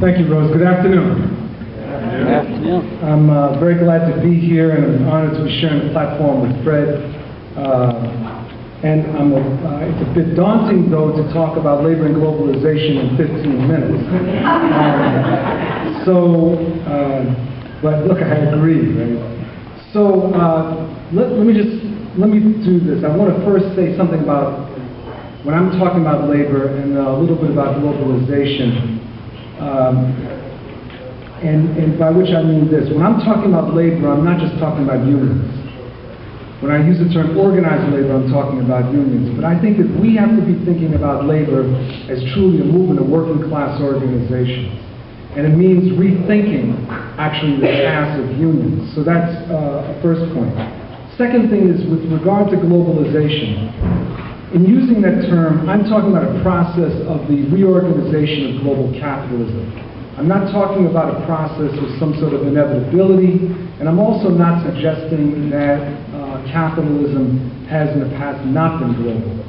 Thank you, Rose. Good afternoon. Good afternoon. I'm very glad to be here, and I'm honored to be sharing the platform with Fred. It's a bit daunting, though, to talk about labor and globalization in 15 minutes. But look, I agree, right? So let me do this. I want to first say something about when I'm talking about labor and a little bit about globalization. And by which I mean this. When I'm talking about labor, I'm not just talking about unions. When I use the term organized labor, I'm talking about unions. But I think that we have to be thinking about labor as truly a movement of working class organizations. And it means rethinking, actually, the task of unions. So that's a first point. Second thing is with regard to globalization. In using that term, I'm talking about a process of the reorganization of global capitalism. I'm not talking about a process with some sort of inevitability, and I'm also not suggesting that capitalism has in the past not been global.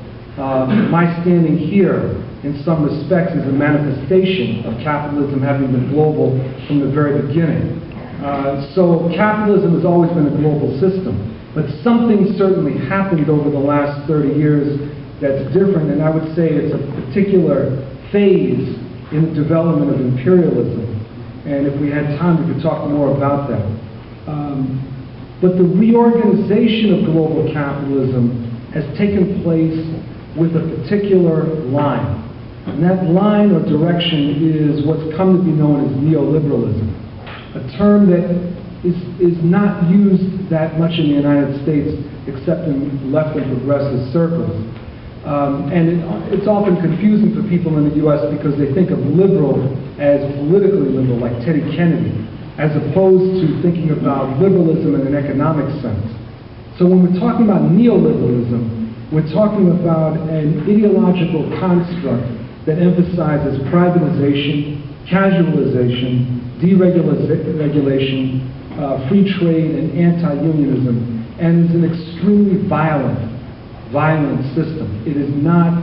My standing here, in some respects, is a manifestation of capitalism having been global from the very beginning. So capitalism has always been a global system, but something certainly happened over the last 30 years that's different, and I would say it's a particular phase in the development of imperialism. And if we had time, we could talk more about that. But the reorganization of global capitalism has taken place with a particular line. And that line or direction is what's come to be known as neo-liberalism, a term that is not used that much in the United States except in left and progressive circles. It's often confusing for people in the U.S. because they think of liberal as politically liberal, like Teddy Kennedy, as opposed to thinking about liberalism in an economic sense. So when we're talking about neoliberalism, we're talking about an ideological construct that emphasizes privatization, casualization, deregulation, free trade, and anti-unionism, and is an extremely violent system. It is not,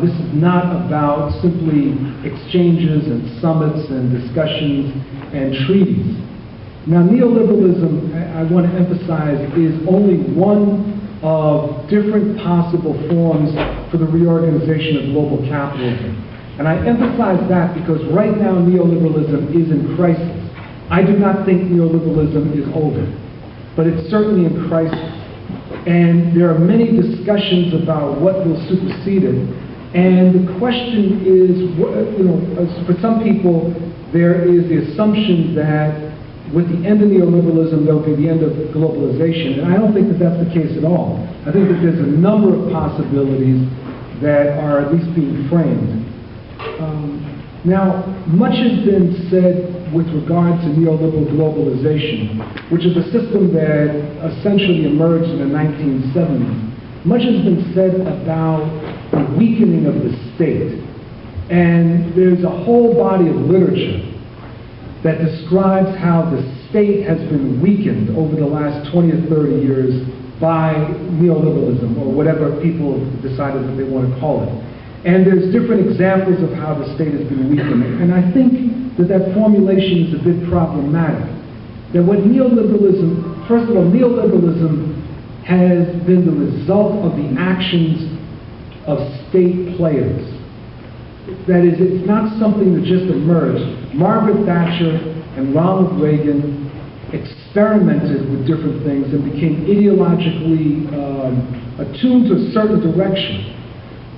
this is not about simply exchanges and summits and discussions and treaties. Now, neoliberalism, I want to emphasize, is only one of different possible forms for the reorganization of global capitalism. And I emphasize that because right now neoliberalism is in crisis. I do not think neoliberalism is over, but it's certainly in crisis. And there are many discussions about what will supersede it. And the question is, for some people, there is the assumption that with the end of neoliberalism, there'll be the end of globalization. And I don't think that that's the case at all. I think that there's a number of possibilities that are at least being framed. Now, much has been said with regard to neoliberal globalization, which is a system that essentially emerged in the 1970s. Much has been said about the weakening of the state. And there's a whole body of literature that describes how the state has been weakened over the last 20 or 30 years by neoliberalism, or whatever people decided that they want to call it. And there's different examples of how the state has been weakened. And I think that that formulation is a bit problematic. That what neoliberalism, first of all, neoliberalism has been the result of the actions of state players. That is, it's not something that just emerged. Margaret Thatcher and Ronald Reagan experimented with different things and became ideologically attuned to a certain direction.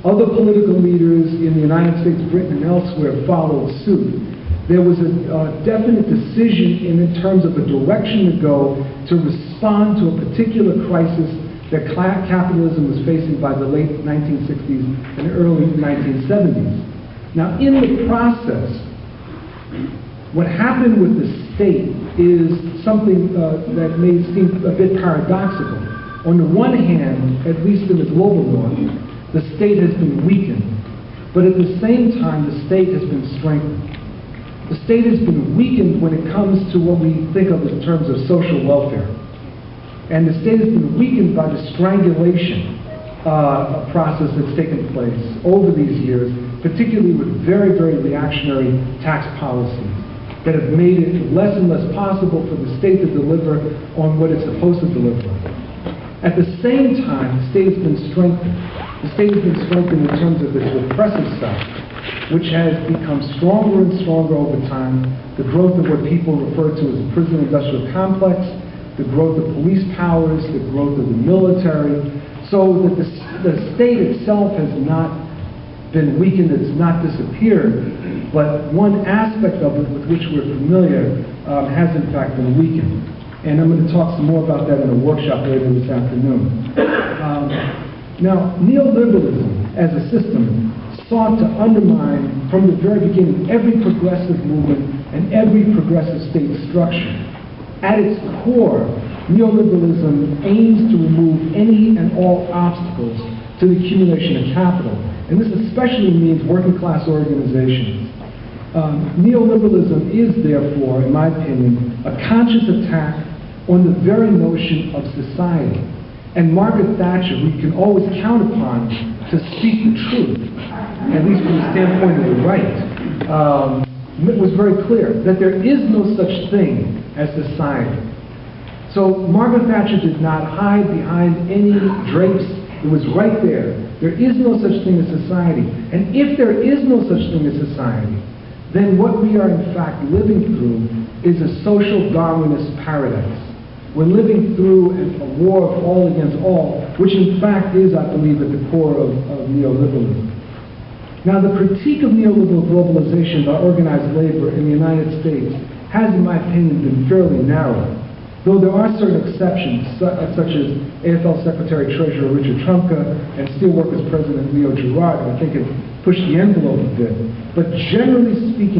Other political leaders in the United States, Britain, and elsewhere followed suit. There was a definite decision in terms of a direction to go to respond to a particular crisis that capitalism was facing by the late 1960s and early 1970s. Now, in the process, what happened with the state is something that may seem a bit paradoxical. On the one hand, at least in the global north, the state has been weakened, but at the same time, the state has been strengthened. The state has been weakened when it comes to what we think of in terms of social welfare. And the state has been weakened by the strangulation process that's taken place over these years particularly with very, very reactionary tax policies that have made it less and less possible for the state to deliver on what it's supposed to deliver on. At the same time, the state has been strengthened. The state has been strengthened in terms of its repressive side, which has become stronger and stronger over time. The growth of what people refer to as the prison-industrial complex, the growth of police powers, the growth of the military, so that the state itself has not been weakened, it's not disappeared, but one aspect of it with which we're familiar has in fact been weakened. And I'm going to talk some more about that in a workshop later this afternoon. Now, neoliberalism as a system sought to undermine, from the very beginning, every progressive movement and every progressive state structure. At its core, neoliberalism aims to remove any and all obstacles to the accumulation of capital. And this especially means working class organizations. Neoliberalism is therefore, in my opinion, a conscious attack on the very notion of society. And Margaret Thatcher, who you can always count upon to speak the truth, at least from the standpoint of the right, was very clear that there is no such thing as society. So Margaret Thatcher did not hide behind any drapes. It was right there. There is no such thing as society. And if there is no such thing as society, then what we are in fact living through is a social Darwinist paradise. We're living through a war of all against all, which in fact is, I believe, at the core of neoliberalism. Now, the critique of neoliberal globalization by organized labor in the United States has, in my opinion, been fairly narrow. Though there are certain exceptions, such as AFL Secretary-Treasurer Richard Trumka and Steelworkers President Leo Gerard, I think have pushed the envelope a bit. But generally speaking,